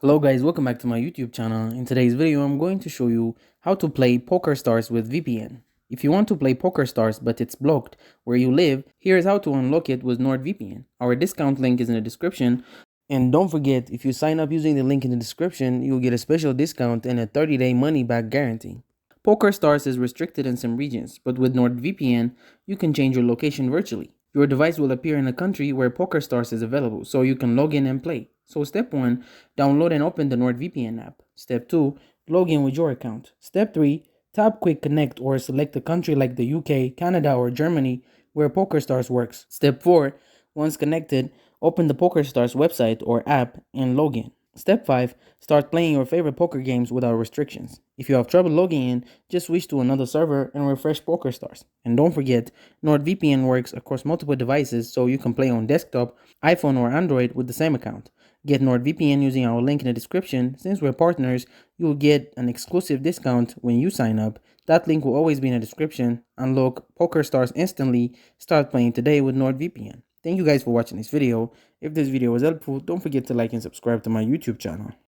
Hello guys, welcome back to my YouTube channel. In today's video, I'm going to show you how to play Pokerstars with VPN. If you want to play Pokerstars but it's blocked where you live, here's how to unlock it with NordVPN. Our discount link is in the description. And don't forget, if you sign up using the link in the description, you'll get a special discount and a 30-day money-back guarantee. Pokerstars is restricted in some regions, but with NordVPN, you can change your location virtually. Your device will appear in a country where Pokerstars is available, so you can log in and play. So step 1, download and open the NordVPN app. Step 2, log in with your account. Step 3, tap Quick Connect or select a country like the UK, Canada, or Germany where Pokerstars works. Step 4, once connected, open the Pokerstars website or app and log in. Step 5, start playing your favorite poker games without restrictions. If you have trouble logging in, just switch to another server and refresh Pokerstars. And don't forget, NordVPN works across multiple devices, so you can play on desktop, iPhone, or Android with the same account. Get NordVPN using our link in the description. Since we're partners, you'll get an exclusive discount when you sign up. That link will always be in the description. Unlock Pokerstars instantly. Start playing today with NordVPN. Thank you guys for watching this video. If this video was helpful, don't forget to like and subscribe to my YouTube channel.